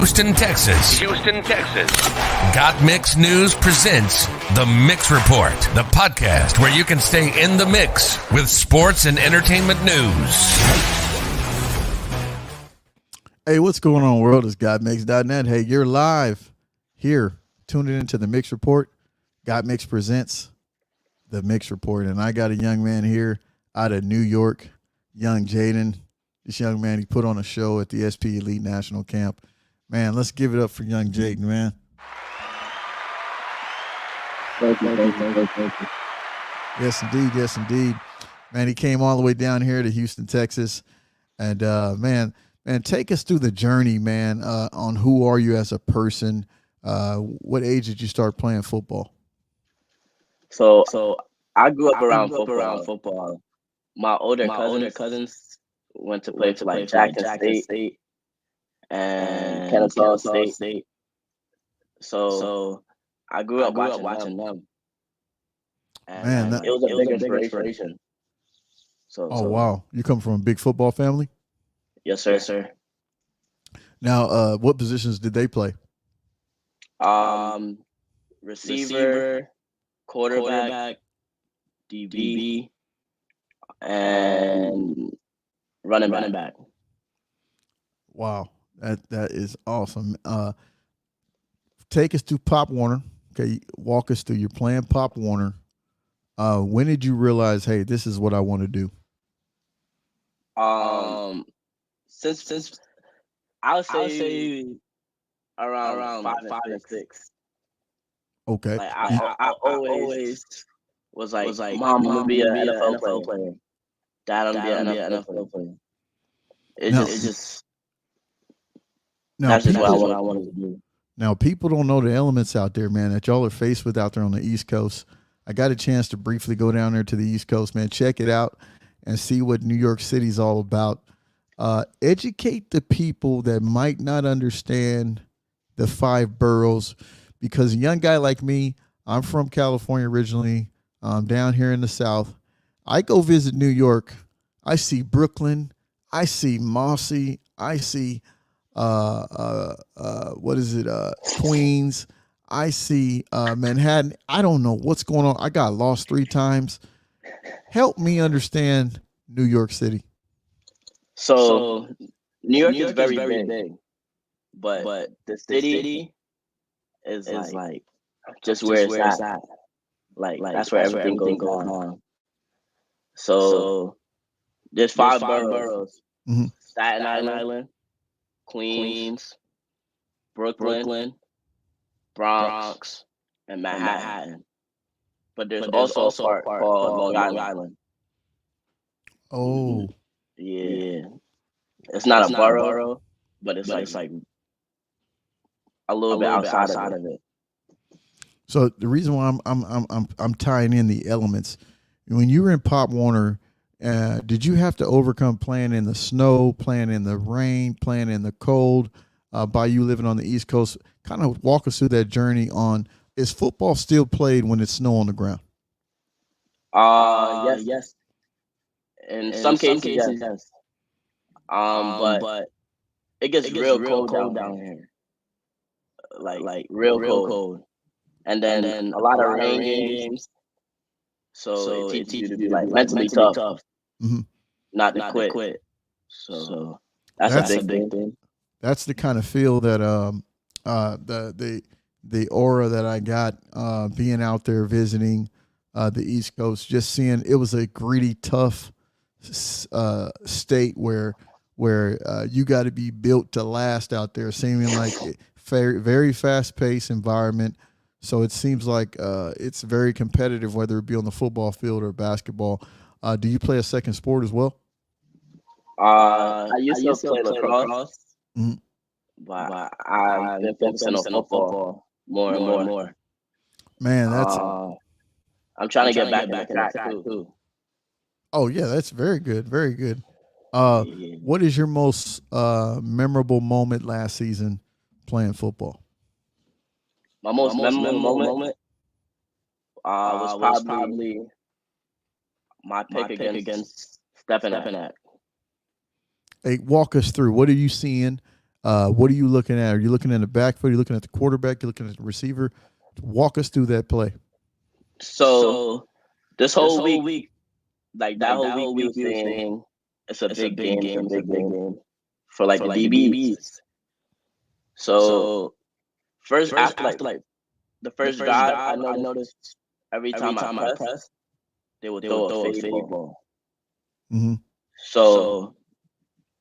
Houston, Texas. Got Mix News presents The Mix Report, the podcast where you can stay in the mix with sports and entertainment news. Hey, what's going on, world? It's GodMix.net. Hey, you're live here, tuning into The Mix Report. GodMix presents The Mix Report, and I got a young man here out of New York, young Jayden. This young man, he put on a show at the SP Elite National Camp. Man, let's give it up for young Jayden, man. Thank you. Yes, indeed. Man, he came all the way down here to Houston, Texas. And, man, take us through the journey, man, on who are you as a person. What age did you start playing football? So I grew up around football. My older cousins went to play for like Jackson State and Kennesaw State. So I grew up watching them. And Man, it was a big inspiration. Wow. You come from a big football family? Yes, sir. Now, what positions did they play? Receiver, quarterback, DB, and running back. Wow, that is awesome. Take us to Pop Warner. Okay, walk us through. You're playing Pop Warner. When did you realize, hey, this is what I want to do? Since I'll say around five and six. Okay. Like I always was like, Mom, I'm gonna be an NFL player. Dad, I'm gonna be an NFL player. That's just what I wanted to do. Now, people don't know the elements out there, man, that y'all are faced with out there on the East Coast. I got a chance to briefly go down there to the East Coast, man. Check it out and see what New York City's all about. Educate the people that might not understand the 5 boroughs, because a young guy like me, I'm from California originally. I'm down here in the South. I go visit New York. I see Brooklyn. I see Mossy. I see Queens. I see Manhattan. I don't know what's going on. I got lost 3 times. Help me understand New York City. So New York is very big, but the city is like just where it's at. Like that's where everything goes on. So there's 5 boroughs: Staten Island, Queens, Brooklyn, Bronx, and Manhattan. But there's also a part called Long Island. Oh, yeah. It's not a borough, but it's like a little bit outside of it. so the reason why I'm tying in the elements, when you were in Pop Warner, did you have to overcome playing in the snow, playing in the rain, playing in the cold, by you living on the East Coast? Kind of walk us through that journey on, is football still played when it's snow on the ground? Yes. In some cases, yes. But it gets real cold down here. Like real cold. And then a lot of rain games. So it teaches you to be like mentally tough, not to quit. So that's a big thing. That's the kind of feel that the aura that I got being out there visiting the East Coast, just seeing it was a gritty, tough state where you got to be built to last out there, seeming like very, very fast-paced environment. So it seems like it's very competitive, whether it be on the football field or basketball. Do you play a second sport as well? I used to play lacrosse, but I've been focusing on football more and more. Man, that's I'm trying to get back in track too. Oh yeah, that's very good, very good. What is your most memorable moment last season playing football? My most memorable moment was probably my pick against Stepanak. Hey, walk us through. What are you seeing What are you looking at? Are you looking at the backfield? Are you looking at the quarterback? You're looking at the receiver? Walk us through that play. So this whole week, like that whole week, we were saying it's a big game. It's a big game for like the DBs. So first after like the first drive, I noticed every time I press, they would throw a fade ball. Mm-hmm. So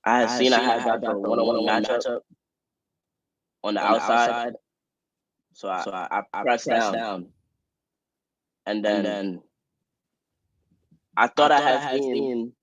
I had got the one-on-one matchup on the outside. So I pressed down, and then I thought I had seen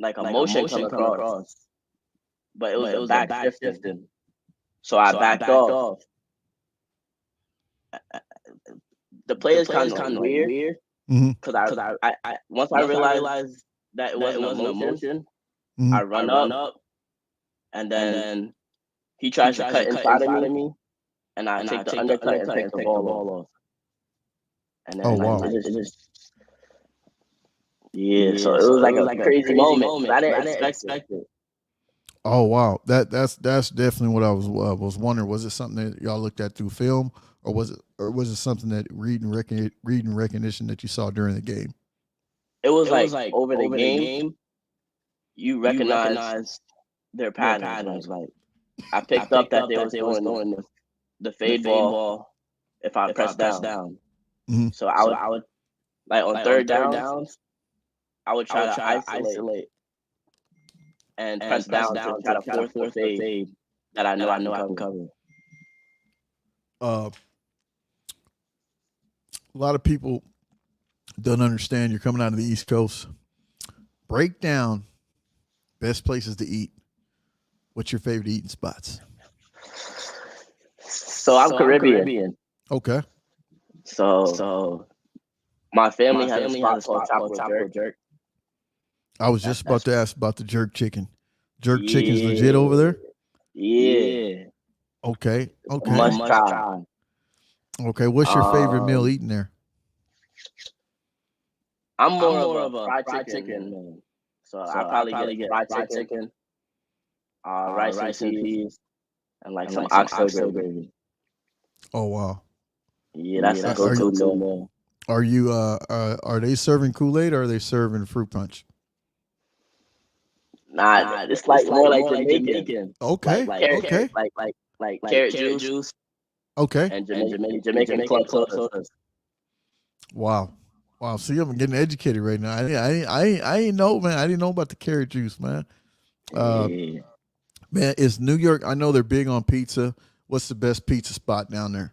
like a motion come across, but it was a back shifting. So I backed off. The play is kind of weird because I once I realized that it wasn't a motion, I run up, and then he tries to cut inside of me, and I take the undercut and take the ball off. And then it just so it was like a crazy moment. I didn't expect it. Oh wow, that's definitely what I was wondering. Was it something that y'all looked at through film, or was it something that reading recognition that you saw during the game? It was like over the game, you recognize their patterns. Like I picked up that they was throwing the fade ball if I pressed down. Mm-hmm. So I would like on third downs, I would try to isolate and press down to try to force the fade that I know I can cover. A lot of people don't understand you're coming out of the East Coast. Break down best places to eat. What's your favorite eating spots? So I'm Caribbean. Okay. So my family has a spot called Taco Jerk. I was just about to ask about the jerk chicken. Jerk chicken's legit over there? Yeah. Okay. Must try. Okay. What's your favorite meal eating there? I'm more of a fried chicken man. So I probably get fried chicken, rice and peas, and like some oxtail gravy. Oh wow. Yeah, that's a go-to meal. Are you are they serving Kool-Aid or are they serving fruit punch? Nah, it's like more like Jamaican. Okay. Like carrot juice. Okay. And Jamaican club sodas. Wow. See, I'm getting educated right now. I ain't know, man. I didn't know about the carrot juice, man. Man, is New York? I know they're big on pizza. What's the best pizza spot down there?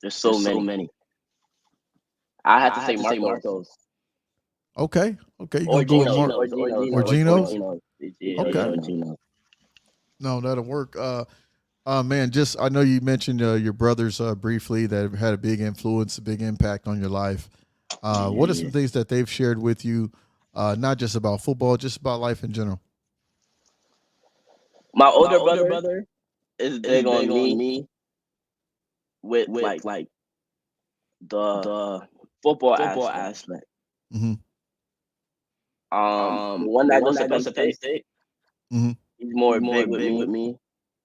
There's so many. I have to say Marco's. Okay. You or gonna Gino, go with or Gino's? Okay. Gino. No, that'll work. Man, just I know you mentioned your brothers briefly that have had a big influence, a big impact on your life. What are some things that they've shared with you, not just about football, just about life in general? My older brother is big on me with like the football aspect. Mm-hmm. The one that goes to Penn State, mm-hmm. he's more big with me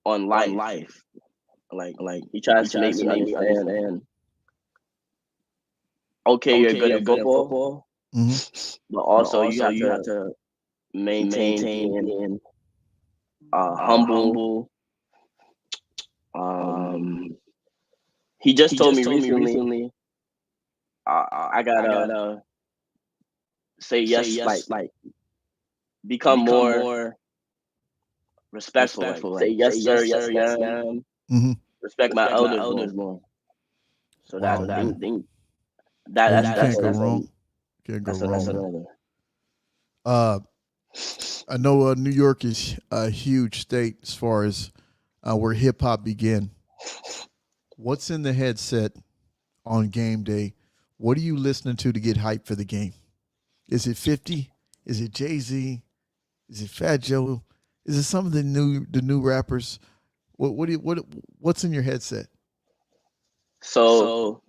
on life. Like he tries to make me understand. Okay, you're good at football, but also you have to maintain being humble. He just told me recently, I gotta say yes, like become more respectful. Like, say yes, sir, yes, ma'am. Mm-hmm. Respect my elders more. So wow, that's can't go wrong. Can't go wrong. I know New York is a huge state as far as where hip hop began. What's in the headset on game day? What are you listening to get hyped for the game? Is it 50? Is it Jay-Z? Is it Fat Joe? Is it some of the new rappers? What's in your headset? So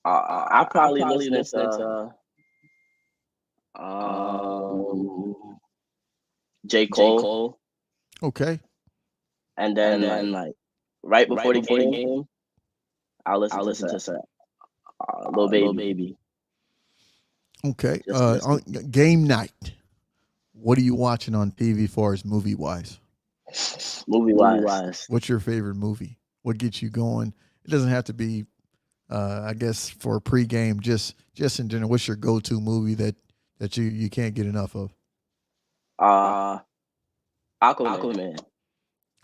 I probably listen to J. Cole. Okay. And then like right before the game, I'll listen to Lil Baby. Okay. Just Game night. What are you watching on TV for as movie wise? movie wise. What's your favorite movie? What gets you going? It doesn't have to be, I guess, for a pregame. Just in general. What's your go-to movie that you can't get enough of? Aquaman.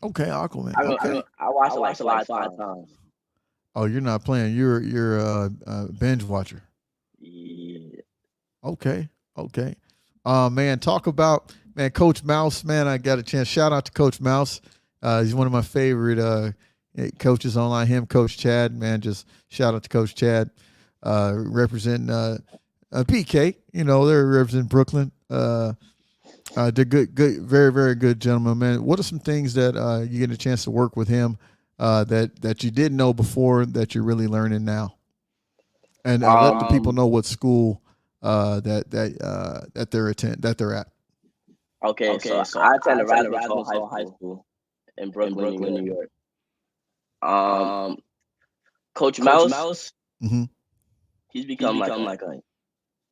Okay, Aquaman. Okay. I watched it like 5 times. Oh, you're not playing. You're a binge watcher. Yeah. Okay. Man, talk about Coach Mouse. Man, I got a chance. Shout out to Coach Mouse. He's one of my favorite coaches online. Him, Coach Chad. Man, just shout out to Coach Chad, representing PK. They're representing Brooklyn. They're good, very, very good gentlemen. Man, what are some things that you get a chance to work with him that you didn't know before that you're really learning now? And let the people know what school that they're at. Okay, so I attended ERASMUS High School in Brooklyn, New York. Coach Mouse, mm-hmm. he's become like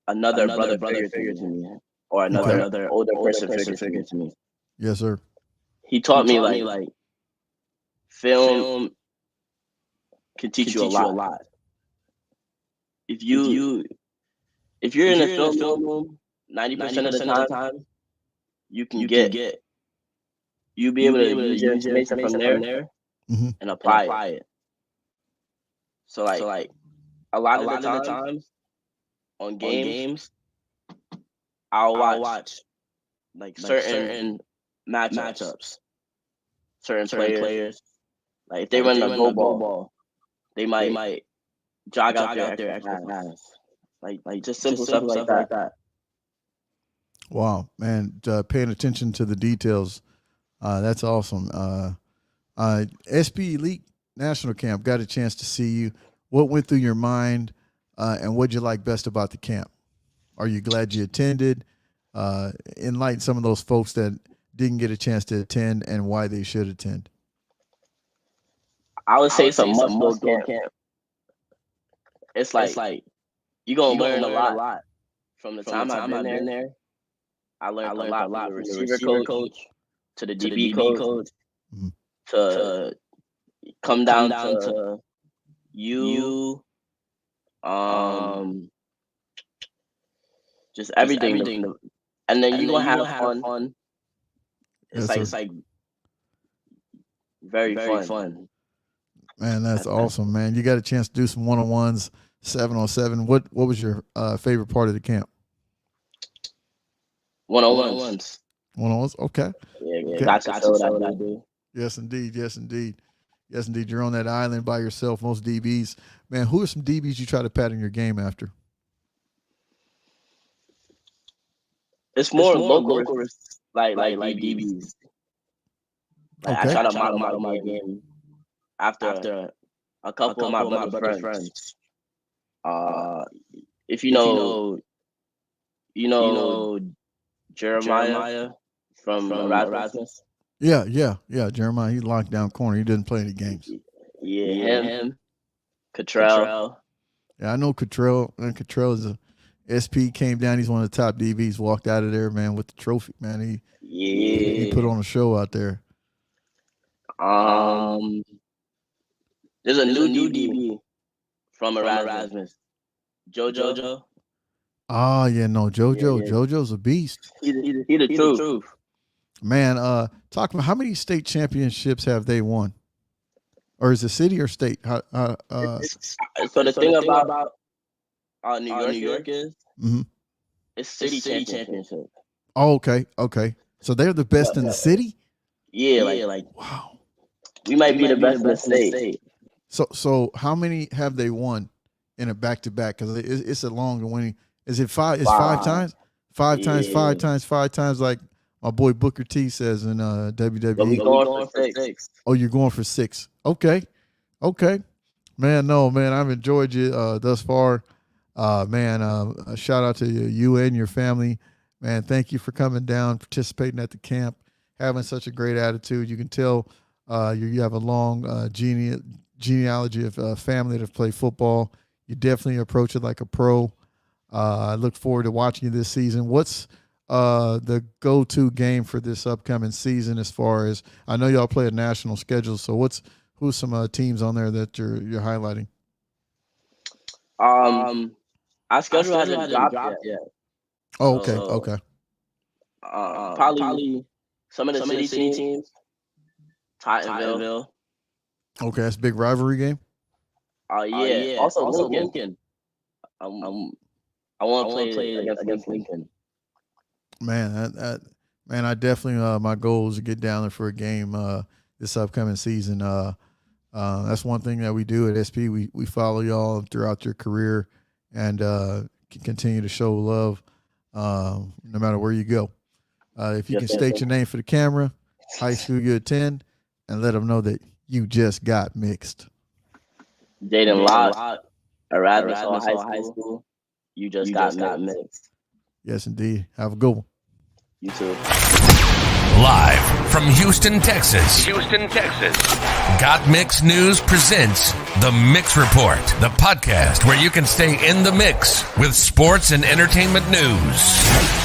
another brother figure to me, or another older person figure to me. Yes, sir. He taught me like film can teach you a lot. If you're in a film room, 90% of the time, you'll be able to use your information from there mm-hmm. and apply it. So like a lot of the times on games, I'll watch like certain matchups, certain players. Like if they run a go ball, they might jog out there extra fast. Like just simple stuff like that. Wow, man, paying attention to the details. That's awesome. SP Elite National Camp, got a chance to see you. What went through your mind, and what'd you like best about the camp? Are you glad you attended? Enlighten some of those folks that didn't get a chance to attend and why they should attend. I would say it's a must-go camp. It's like you're going to learn a lot from the time I've been there. I learned a lot from the receiver coach to the DB coach mm-hmm. to come down to you, just everything. And then you're going to have fun. It's like very fun. Man, that's awesome, man. You got a chance to do some one-on-ones, 7-on-7. What was your favorite part of the camp? One-on-ones. One-on-ones? Okay. Yeah, okay. Got to show what I do. Yes, indeed. You're on that island by yourself, most DBs. Man, who are some DBs you try to pattern your game after? It's more local like DBs. Like okay. I try to model my game after a couple of my brother's friends. If you know Jeremiah from ERASMUS. Yeah. Jeremiah, he's locked down corner. He didn't play any games. Yeah, him. Cottrell. Yeah, I know Cottrell. And Cottrell is a SP, came down. He's one of the top DBs. Walked out of there, man, with the trophy. Man, he put on a show out there. There's a new DB from ERASMUS. JoJo. Oh, yeah, no, JoJo. Yeah. JoJo's a beast. He the truth. Man, talk about how many state championships have they won? Or is it city or state? So the thing about New York is it's city championship. Oh, okay. So they're the best in the city? Yeah, like wow. We might be the best in the state. So how many have they won in a back-to-back? Because it's a long winning. Is it five? It's 5 times? 5 times, 5 times, 5 times, like my boy Booker T says in WWE. But we're going for 6. Oh, you're going for 6. Okay. Man, I've enjoyed you thus far. Man, a shout out to you and your family. Man, thank you for coming down, participating at the camp, having such a great attitude. You can tell you have a long genealogy of family that have played football. You definitely approach it like a pro. I look forward to watching you this season. What's the go-to game for this upcoming season? As far as I know, y'all play a national schedule. So who's some teams on there that you're highlighting? Our schedule hasn't dropped yet. Oh, okay, okay. Probably some of the city teams. Tottenville. Okay, that's a big rivalry game. Yeah. Also Lincoln. I want to play against Lincoln. Man, man, I definitely my goal is to get down there for a game this upcoming season. That's one thing that we do at SP. We follow y'all throughout your career and continue to show love no matter where you go. If you can state your name for the camera, high school you attend, and let them know that you just got mixed. Jayden Locke, ERASMUS High School. You just got mixed. Yes, indeed. Have a good one. You too. Live from Houston, Texas. Got Mix News presents The Mix Report, the podcast where you can stay in the mix with sports and entertainment news.